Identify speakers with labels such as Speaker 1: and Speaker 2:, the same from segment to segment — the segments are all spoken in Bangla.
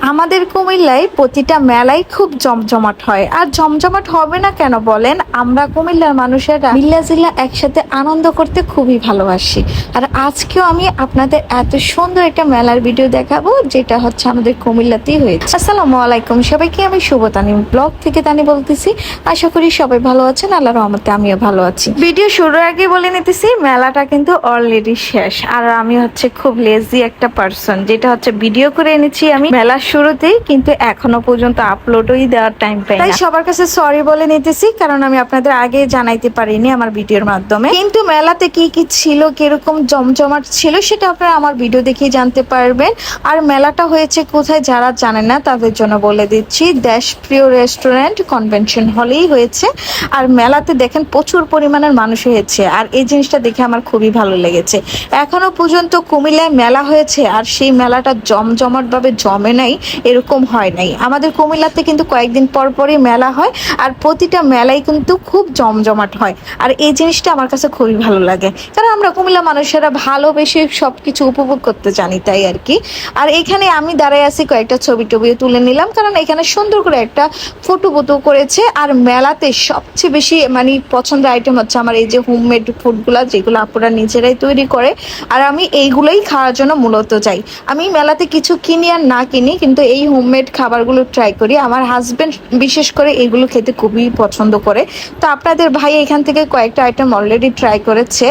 Speaker 1: আমাদের কুমিল্লায় প্রতিটা মেলাই খুব জমজমাট হয়। আর জমজমাট হবে না কেন বলেন? আমরা কুমিল্লার মানুষেরা মিল্লা জিল্লা একসাথে আনন্দ করতে খুবই ভালোবাসি। আর আজকেও আমি আপনাদের এত সুন্দর একটা মেলার ভিডিও দেখাবো, যেটা হচ্ছে আমাদের কুমিল্লাতেই হয়েছে। আসসালামু আলাইকুম সবাইকে, আমি শুভ তানি ব্লগ থেকে তানি বলতেছি। আশা করি সবাই ভালো আছেন, আল্লাহর রহমতে আমিও ভালো আছি। ভিডিও শুরুর আগে বলে নিতেছি, মেলাটা কিন্তু অলরেডি শেষ। আর আমি হচ্ছে খুব লেজি একটা পার্সন, যেটা হচ্ছে ভিডিও করে এনেছি আমি মেলার শুরুতেই, কিন্তু এখনো পর্যন্ত আপলোডই দেওয়ার টাইম পাই না। তাই সবার কাছে সরি বলে নিতেছি, কারণ আমি আপনাদের আগে জানাইতে পারিনি আমার ভিডিওর মাধ্যমে। কিন্তু মেলাতে কি কি ছিল, কিরকম জমজমাট ছিল, সেটা আপনারা আমার ভিডিও দেখেই জানতে পারবেন। আর মেলাটা হয়েছে কোথায়, যারা জানেন না তাদের জন্য বলে দিচ্ছি, দেশপ্রিয় রেস্টুরেন্ট কনভেনশন হলেই হয়েছে। আর মেলাতে দেখেন প্রচুর পরিমাণের মানুষ হয়েছে, আর এই জিনিসটা দেখে আমার খুবই ভালো লেগেছে। এখনো পর্যন্ত কুমিল্লায় মেলা হয়েছে আর সেই মেলাটা জমজমাট ভাবে জমে নাই, এরকম হয় নাই। আমাদের কুমিল্লাতে কিন্তু কয়েকদিন পর পরই মেলা হয়, আর প্রতিটা মেলাই কিন্তু খুব জমজমাট হয়। আর এই জিনিসটা আমার কাছে খুবই ভালো লাগে, কারণ আমরা কুমিল্লা মানুষেরা ভালোবেসে সবকিছু উপভোগ করতে জানি, তাই আর কি। আর এখানে আমি দাঁড়ায় আছি, কয়েকটা ছবি টবিও তুলে নিলাম, কারণ এখানে সুন্দর করে একটা ফটো করেছে। আর মেলাতে সবচেয়ে বেশি মানে পছন্দের আইটেম হচ্ছে আমার এই যে হোমমেড ফুডগুলা, যেগুলো আপুরা নিজেরাই তৈরি করে। আর আমি এইগুলোই খাওয়ার জন্য মূলত যাই। আমি মেলাতে কিছু কিনি আর না কিনি, কিন্তু এই হোমমেড খাবারগুলো ট্রাই করি। আমার হাজবেন্ড বিশেষ করে এগুলো খেতে খুবই পছন্দ করে। তো আপনাদের ভাই এখান থেকে কয়েকটা আইটেম অলরেডি ট্রাই করেছে।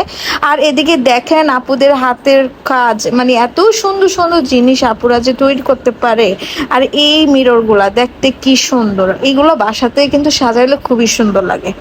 Speaker 1: আর এদিকে দেখেন আপুদের হাতের কাজ, মানে এত সুন্দর সুন্দর জিনিস আপুরা যে তৈরি করতে পারে। আর এই মিররগুলা দেখতে কি সুন্দর, এইগুলো বাসাতে কিন্তু সাজাইলে খুবই সুন্দর লাগে।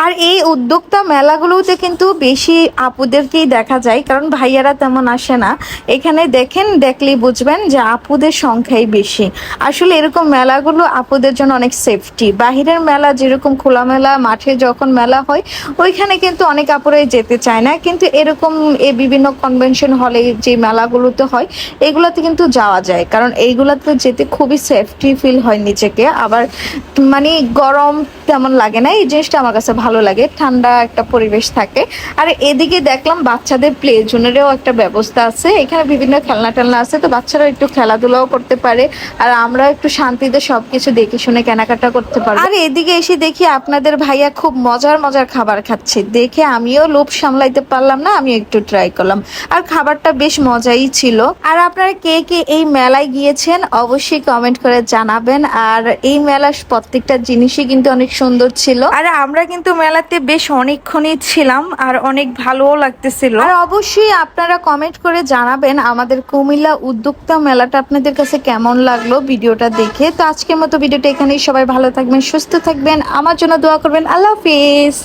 Speaker 1: আর এই উদ্যোক্তা মেলাগুলোতে কিন্তু বেশি আপুদেরকেই দেখা যায়, কারণ ভাইয়ারা তেমন আসে না। এখানে দেখেন, দেখলেই বুঝবেন যে আপুদের সংখ্যাই বেশি। আসলে এরকম মেলাগুলো আপুদের জন্য অনেক সেফটি। বাহিরের মেলা যেরকম খোলামেলা মাঠে যখন মেলা হয়, ওইখানে কিন্তু অনেক আপুরাই যেতে চায় না, কিন্তু এরকম বিভিন্ন কনভেনশন হলে যে মেলাগুলোতে হয়, এগুলোতে কিন্তু যাওয়া যায়, কারণ এইগুলোতে যেতে খুবই সেফটি ফিল হয় নিজেকে। আবার মানে গরম তেমন লাগে না, এই জিনিসটা আমার কাছে ভালো লাগে, ঠান্ডা একটা পরিবেশ থাকে। আর এদিকে দেখলাম বাচ্চাদের প্লে জোনেরও একটা ব্যবস্থা আছে, এখানে বিভিন্ন খেলনা টেলনা আছে, তো বাচ্চারা একটু খেলাধুলাও করতে পারে। আর আমরা একটু শান্তিতে সবকিছু দেখে শুনে কেনাকাটা করতে পারি। আর এদিকে এসে দেখি আপনাদের ভাইয়া খুব মজার মজার খাবার খাচ্ছে, দেখে আমিও লোভ সামলাইতে পারলাম না, আমি একটু ট্রাই করলাম। আর খাবারটা বেশ মজাই ছিল। আর আপনারা কে কে এই মেলায় গিয়েছেন অবশ্যই কমেন্ট করে জানাবেন। আর এই মেলার প্রত্যেকটা জিনিসই কিন্তু অনেক সুন্দর ছিল। আর আমরা কিন্তু মেলাতে বেশ অনেকক্ষণই ছিলাম, আর অনেক ভালোও লাগতেছিল। আর অবশ্যই আপনারা কমেন্ট করে জানাবেন আমাদের কুমিল্লা উদ্যোক্তা মেলাটা আপনাদের কাছে কেমন লাগলো ভিডিওটা দেখে। তো আজকের মতো ভিডিওটা এখানেই, সবাই ভালো থাকবেন, সুস্থ থাকবেন, আমার জন্য দোয়া করবেন। আল্লাহ হাফিজ।